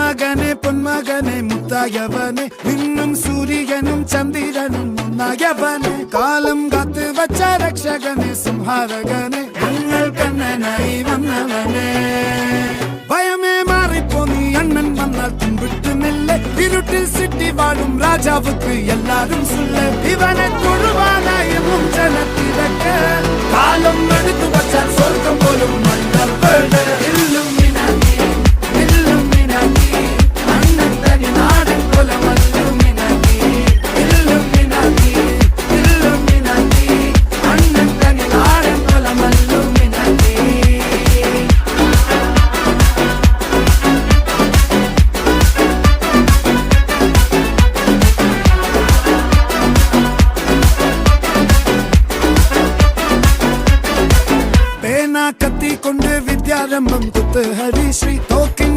മന്മകനെ പൊന്മകനെ മുത്തായവനെ നിന്നും സൂര്യനും ചന്ദ്രനും ഒന്നായവനെ കാലം കാത്ത് വച്ച രക്ഷകനെ സംഹാരകനെ ഞങ്ങൾ കണ്ണനായി വന്നവനെ ഭയമേ മാറിപ്പോ നീ അണ്ണൻ വന്നാൽ തുമ്പിട്ടുന്നില്ല ഇരുട്ടിൽ സിറ്റി വാഴും രാജാവുക്ക് എല്ലാരും സുല്ല ഇവനെ തൊഴുവാനായി ജനത്തിരക്ക് കാലം എടുത്തു വച്ചാൽ സ്വർഗം പോലും കത്തി കൊണ്ട് വിദ്യാരംഭം കുത്ത് ഹരിശ്രീ തോക്കിൻ